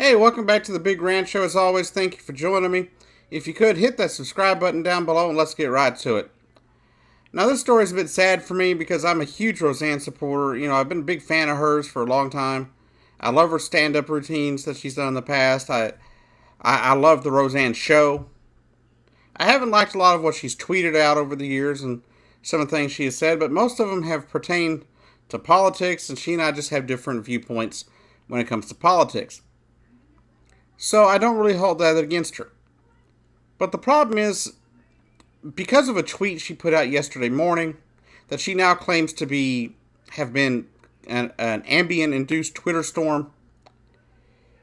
Hey, welcome back to the Big Rant Show. As always, thank you for joining me. If you could, hit that subscribe button down below and let's get right to it. Now, this story is a bit sad for me because I'm a huge Roseanne supporter. I've been a big fan of hers for a long time. I love her stand-up routines that she's done in the past. I love the Roseanne show. I haven't liked a lot of what she's tweeted out over the years and some of the things she has said, but most of them have pertained to politics, and she and I just have different viewpoints when it comes to politics. So I don't really hold that against her. But the problem is, because of a tweet she put out yesterday morning, that she now claims to have been an ambient-induced Twitter storm,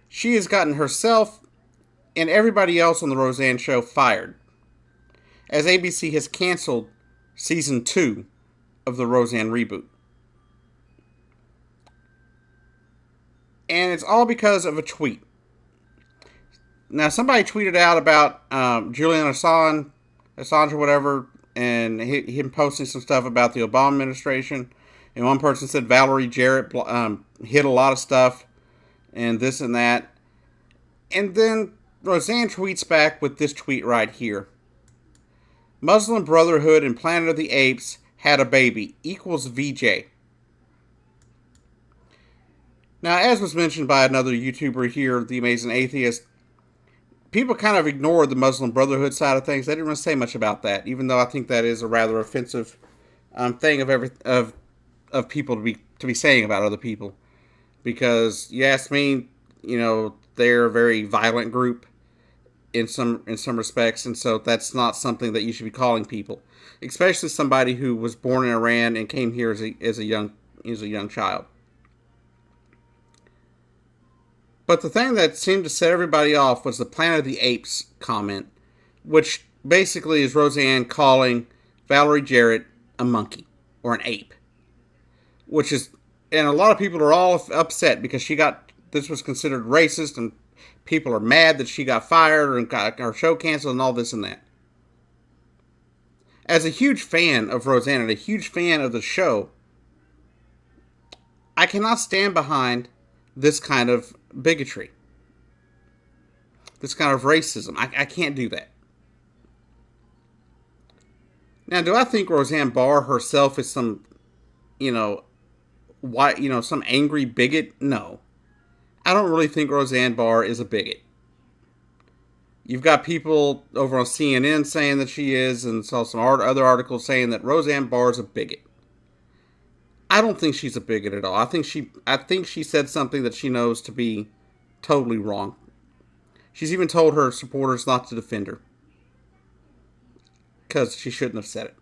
she has gotten herself and everybody else on the Roseanne show fired, as ABC has canceled season 2 of the Roseanne reboot. And it's all because of a tweet. Now, somebody tweeted out about Julian Assange or whatever, and him posting some stuff about the Obama administration. And one person said Valerie Jarrett hid a lot of stuff, and this and that. And then Roseanne tweets back with this tweet right here. Muslim Brotherhood and Planet of the Apes had a baby, equals VJ. Now, as was mentioned by another YouTuber here, The Amazing Atheist, people kind of ignored the Muslim Brotherhood side of things. They didn't really say much about that, even though I think that is a rather offensive thing of people to be saying about other people. Because you ask me, they're a very violent group in some respects, and so that's not something that you should be calling people, especially somebody who was born in Iran and came here as a young child. But the thing that seemed to set everybody off was the Planet of the Apes comment, which basically is Roseanne calling Valerie Jarrett a monkey or an ape. And a lot of people are all upset because this was considered racist, and people are mad that she got fired and got her show canceled and all this and that. As a huge fan of Roseanne and a huge fan of the show, I cannot stand behind this kind of bigotry, this kind of racism. I can't do that. Now, do I think Roseanne Barr herself is some, some angry bigot? No. I don't really think Roseanne Barr is a bigot. You've got people over on CNN saying that she is, and saw some other articles saying that Roseanne Barr is a bigot. I don't think she's a bigot at all. I think she said something that she knows to be totally wrong. She's even told her supporters not to defend her, because she shouldn't have said it.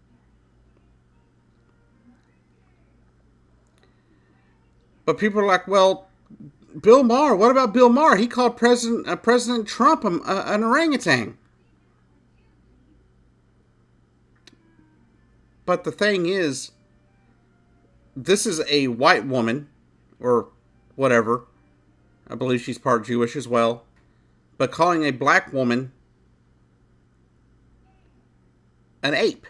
But people are like, well, Bill Maher, what about Bill Maher? He called President Trump an orangutan. But the thing is, this is a white woman, or whatever. I believe she's part Jewish as well. But calling a black woman an ape.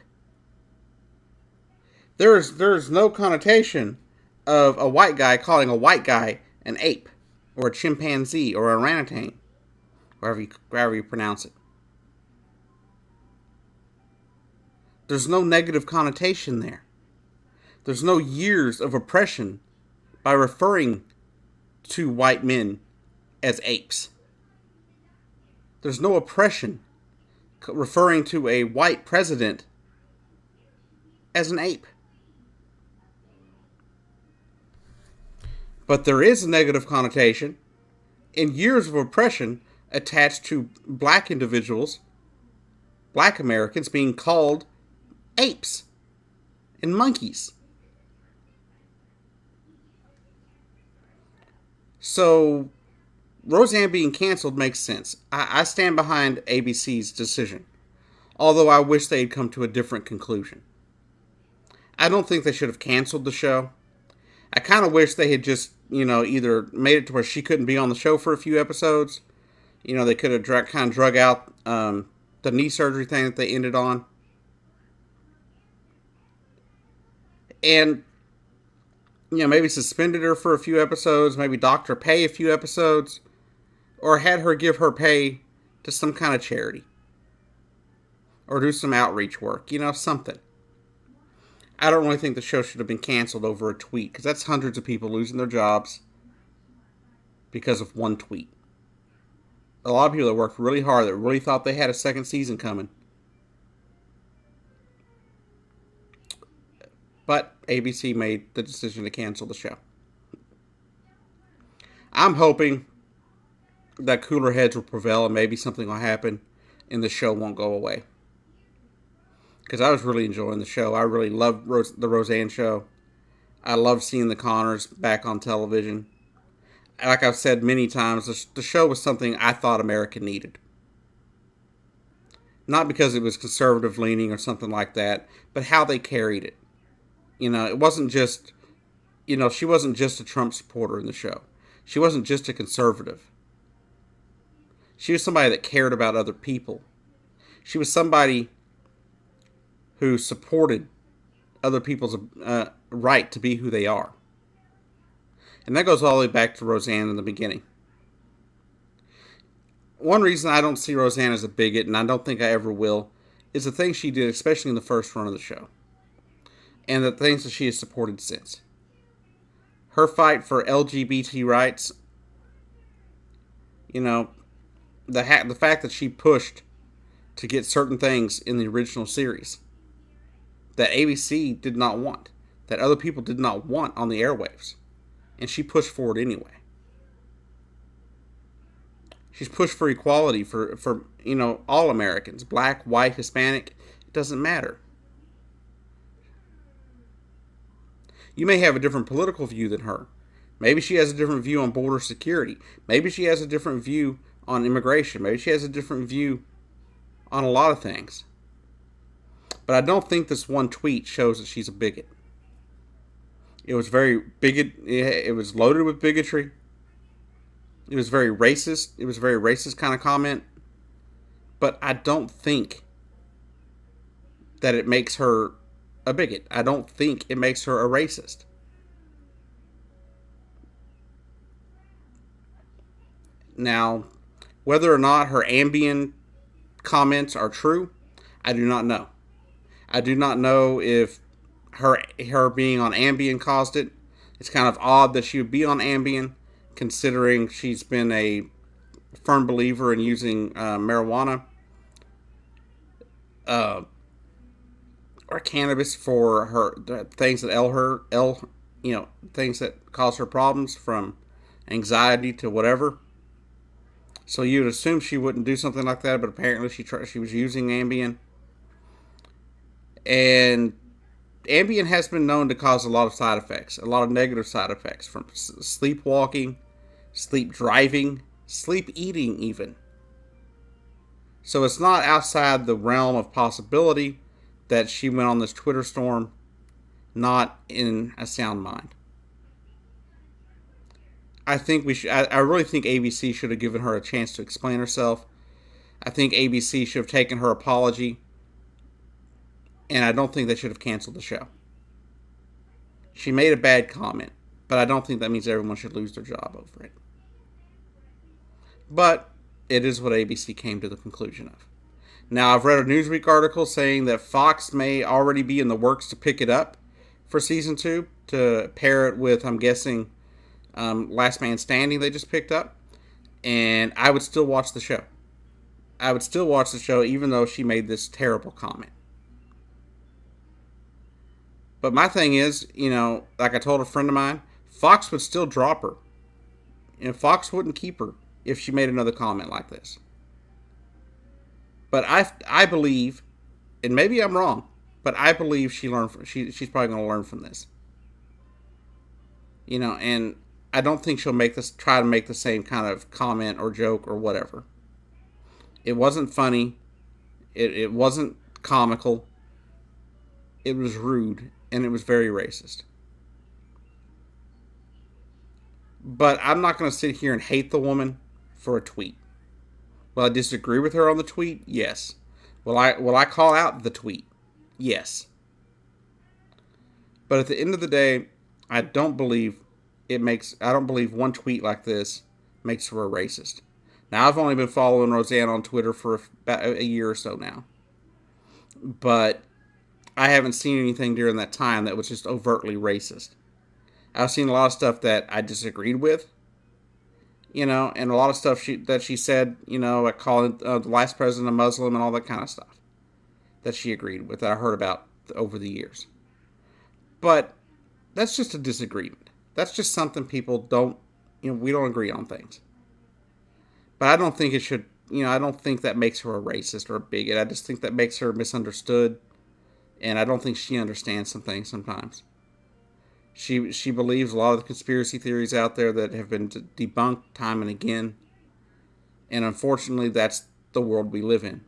There's no connotation of a white guy calling a white guy an ape, or a chimpanzee, or an orangutan, however you pronounce it. There's no negative connotation there. There's no years of oppression by referring to white men as apes. There's no oppression referring to a white president as an ape. But there is a negative connotation in years of oppression attached to black individuals, black Americans, being called apes and monkeys. So, Roseanne being canceled makes sense. I stand behind ABC's decision, although I wish they had come to a different conclusion. I don't think they should have canceled the show. I kind of wish they had just, either made it to where she couldn't be on the show for a few episodes. They could have drug out the knee surgery thing that they ended on. And maybe suspended her for a few episodes, maybe docked her pay a few episodes. or had her give her pay to some kind of charity, or do some outreach work, something. I don't really think the show should have been canceled over a tweet, because that's hundreds of people losing their jobs because of one tweet. A lot of people that worked really hard, that really thought they had a second season coming. But ABC made the decision to cancel the show. I'm hoping that cooler heads will prevail and maybe something will happen and the show won't go away. Because I was really enjoying the show. I really loved the Roseanne show. I love seeing the Connors back on television. Like I've said many times, the show was something I thought America needed. Not because it was conservative leaning or something like that, but how they carried it. It wasn't just, she wasn't just a Trump supporter in the show. She wasn't just a conservative. She was somebody that cared about other people. She was somebody who supported other people's right to be who they are. And that goes all the way back to Roseanne in the beginning. One reason I don't see Roseanne as a bigot, and I don't think I ever will, is the things she did, especially in the first run of the show. And the things that she has supported since. Her fight for LGBT rights, the fact that she pushed to get certain things in the original series that ABC did not want, that other people did not want on the airwaves. And she pushed for it anyway. She's pushed for equality for all Americans, black, white, Hispanic, it doesn't matter. You may have a different political view than her. Maybe she has a different view on border security. Maybe she has a different view on immigration. Maybe she has a different view on a lot of things. But I don't think this one tweet shows that she's a bigot. It was very bigot. It was loaded with bigotry. It was very racist. It was a very racist kind of comment. But I don't think that it makes her a bigot. I don't think it makes her a racist. Now, whether or not her Ambien comments are true, I do not know. I do not know if her being on Ambien caused it. It's kind of odd that she would be on Ambien, considering she's been a firm believer in using marijuana or cannabis for her things that things that cause her problems, from anxiety to whatever. So you would assume she wouldn't do something like that, but apparently she was using Ambien. And Ambien has been known to cause a lot of side effects, a lot of negative side effects, from sleepwalking, sleep driving, sleep eating even. So it's not outside the realm of possibility that she went on this Twitter storm not in a sound mind. I really think ABC should have given her a chance to explain herself. I think ABC should have taken her apology. And I don't think they should have canceled the show. She made a bad comment, but I don't think that means everyone should lose their job over it. But it is what ABC came to the conclusion of. Now, I've read a Newsweek article saying that Fox may already be in the works to pick it up for season 2, to pair it with, I'm guessing, Last Man Standing they just picked up. And I would still watch the show. I would still watch the show even though she made this terrible comment. But my thing is, like I told a friend of mine, Fox would still drop her. Fox wouldn't keep her if she made another comment like this. But I believe, and maybe I'm wrong, but I believe she's probably going to learn from this. And I don't think she'll try to make the same kind of comment or joke or whatever. It wasn't funny. It wasn't comical. It was rude. And it was very racist. But I'm not going to sit here and hate the woman for a tweet. Will I disagree with her on the tweet? Yes. Will I call out the tweet? Yes. But at the end of the day, I don't believe one tweet like this makes her a racist. Now, I've only been following Roseanne on Twitter for about a year or so now. But I haven't seen anything during that time that was just overtly racist. I've seen a lot of stuff that I disagreed with, and a lot of stuff that she said, like calling the last president a Muslim and all that kind of stuff that she agreed with that I heard about over the years. But that's just a disagreement. That's just something people don't, we don't agree on things. But I don't think it should, I don't think that makes her a racist or a bigot. I just think that makes her misunderstood. And I don't think she understands some things sometimes. She believes a lot of the conspiracy theories out there that have been debunked time and again. And unfortunately, that's the world we live in.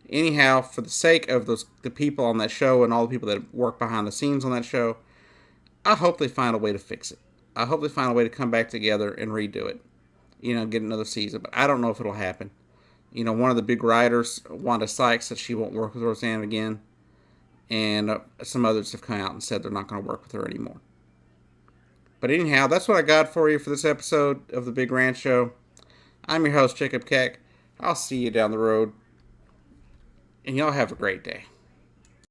Anyhow, for the sake of the people on that show and all the people that work behind the scenes on that show, I hope they find a way to fix it. I hope they find a way to come back together and redo it. Get another season. But I don't know if it'll happen. One of the big writers, Wanda Sykes, said she won't work with Roseanne again. And some others have come out and said they're not going to work with her anymore. But anyhow, that's what I got for you for this episode of The Big Rant Show. I'm your host, Jacob Keck. I'll see you down the road. And y'all have a great day.